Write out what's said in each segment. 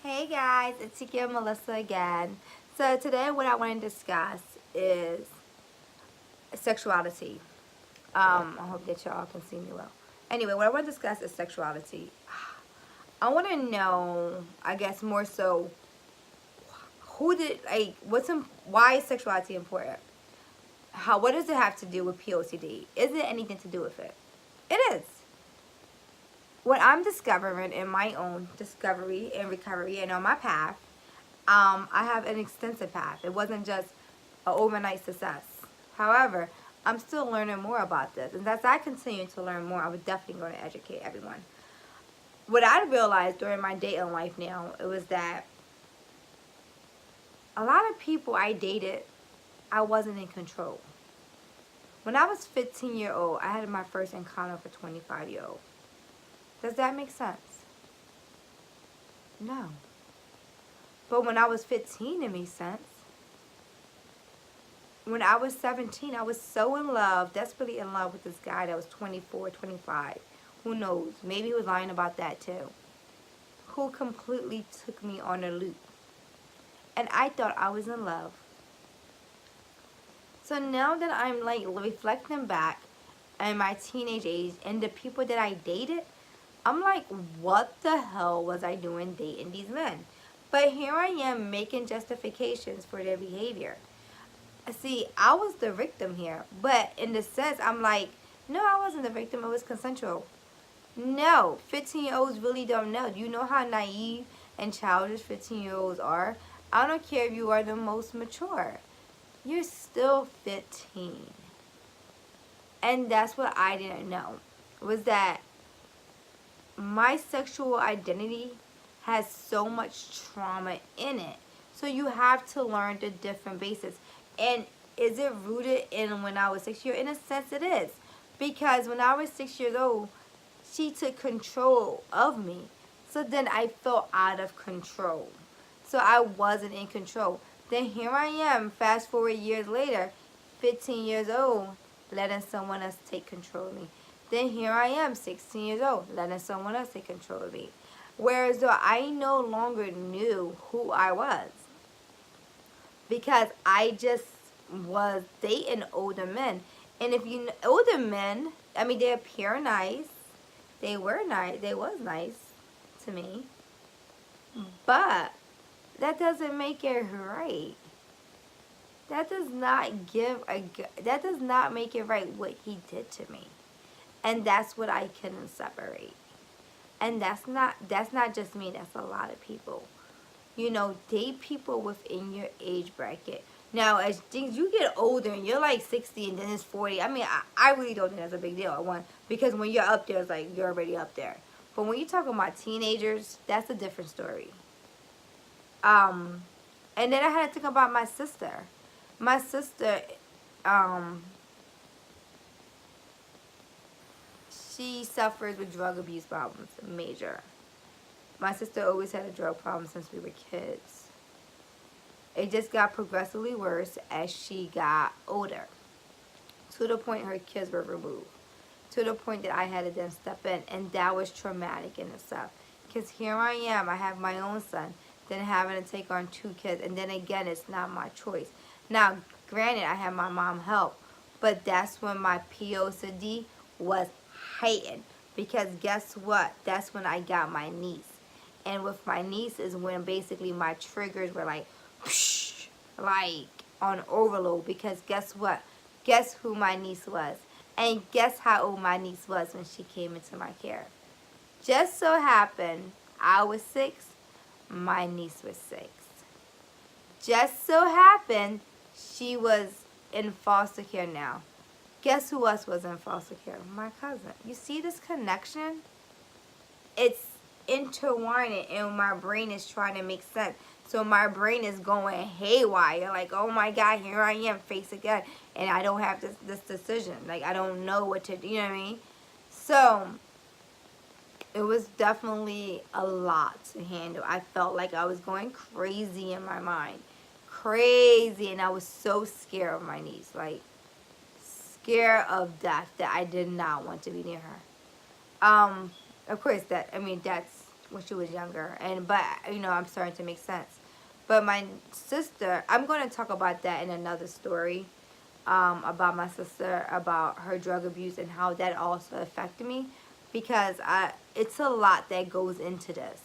Hey guys, it's Tiki Melissa again. So today what I want to discuss is sexuality. I hope that y'all can see me well. Anyway, what I want to discuss is sexuality. I want to know, I guess more so, why is sexuality important? What does it have to do with POCD? Is it anything to do with it? It is. What I'm discovering in my own discovery and recovery and on my path, I have an extensive path. It wasn't just an overnight success. However, I'm still learning more about this. And as I continue to learn more, I would definitely going to educate everyone. What I realized during my dating life now, it was that a lot of people I dated, I wasn't in control. When I was 15-year-old, I had my first encounter for 25-year-old. Does that make sense? No. But when I was 15, it made sense. When I was 17, I was so in love, desperately in love with this guy that was 24, 25. Who knows? Maybe he was lying about that too. Who completely took me on a loop. And I thought I was in love. So now that I'm like reflecting back in my teenage age and the people that I dated, I'm like, what the hell was I doing dating these men? But here I am making justifications for their behavior. See, I was the victim here. But in the sense, I'm like, no, I wasn't the victim. It was consensual. No, 15-year-olds really don't know. You know how naive and childish 15-year-olds are? I don't care if you are the most mature. You're still 15. And that's what I didn't know. Was that my sexual identity has so much trauma in it. So you have to learn the different bases. And is it rooted in when I was 6 years? In a sense it is. Because when I was 6 years old, she took control of me. So then I felt out of control. So I wasn't in control. Then here I am, fast forward years later, 15 years old, letting someone else take control of me. Then here I am, 16 years old, letting someone else take control of me. Whereas though I no longer knew who I was. Because I just was dating older men. And if you know, older men, I mean, they appear nice. They were nice. They was nice to me. But that doesn't make it right. That does not that does not make it right what he did to me. And that's what I couldn't separate. And that's not just me, that's a lot of people. You know, date people within your age bracket. Now, as things you get older and you're like 60 and then it's 40, I mean, I really don't think that's a big deal. Because when you're up there, it's like you're already up there. But when you're talking about teenagers, that's a different story. And then I had to think about my sister. My sister, she suffers with drug abuse problems, major. My sister always had a drug problem since we were kids. It just got progressively worse as she got older. To the point her kids were removed. To the point that I had to then step in. And that was traumatic in itself. Because here I am, I have my own son. Then having to take on 2 kids. And then again, it's not my choice. Now, granted, I had my mom help. But that's when my POCD was heightened. Because guess what? That's when I got my niece. And with my niece is when basically my triggers were like, whoosh, like on overload. Because guess what? Guess who my niece was? And guess how old my niece was when she came into my care? Just so happened, I was 6, my niece was 6. Just so happened, she was in foster care now. Guess who else was in foster care? My cousin. You see this connection? It's intertwining and my brain is trying to make sense. So my brain is going haywire. Like, oh my God, here I am, face again. And I don't have this decision. Like, I don't know what to do. You know what I mean? So, it was definitely a lot to handle. I felt like I was going crazy in my mind. Crazy. And I was so scared of my niece. Like, scared of death that I did not want to be near her. Of course, that's when she was younger. But you know, I'm starting to make sense. But my sister, I'm going to talk about that in another story, about my sister, about her drug abuse and how that also affected me, because it's a lot that goes into this.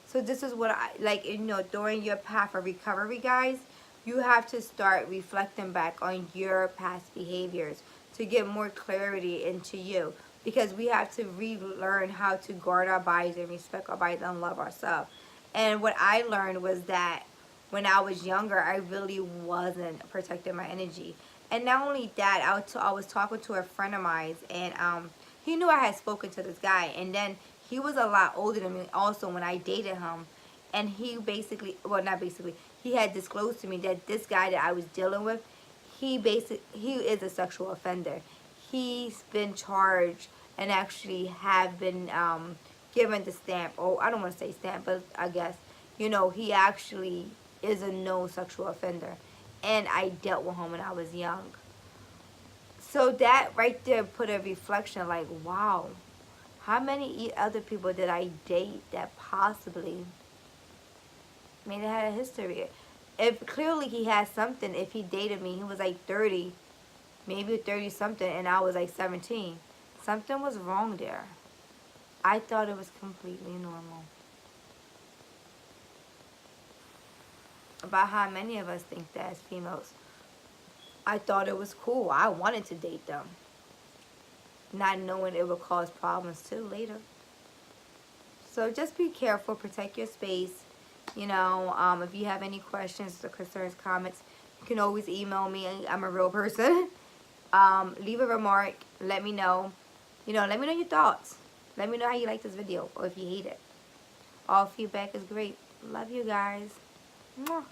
So this is what I like, you know, during your path of recovery, guys, you have to start reflecting back on your past behaviors to get more clarity into you, because we have to relearn how to guard our bodies and respect our bodies and love ourselves. And what I learned was that when I was younger, I really wasn't protecting my energy. And not only that, I was talking to a friend of mine, and he knew I had spoken to this guy, and then he was a lot older than me also when I dated him. And he basically, well, not basically, he had disclosed to me that this guy that I was dealing with, he is a sexual offender. He's been charged and actually have been given the stamp. Oh, I don't want to say stamp, but I guess, you know, he actually is a known sexual offender. And I dealt with him when I was young. So that right there put a reflection like, wow, how many other people did I date that possibly may have had a history? If clearly he had something, if he dated me, he was like 30, maybe 30 something, and I was like 17. Something was wrong there. I thought it was completely normal. About how many of us think that as females. I thought it was cool. I wanted to date them, not knowing it would cause problems too later. So just be careful, protect your space. You know, if you have any questions or concerns, comments, you can always email me. I'm a real person. Leave a remark. Let me know. You know, let me know your thoughts. Let me know how you like this video or if you hate it. All feedback is great. Love you guys. Mwah.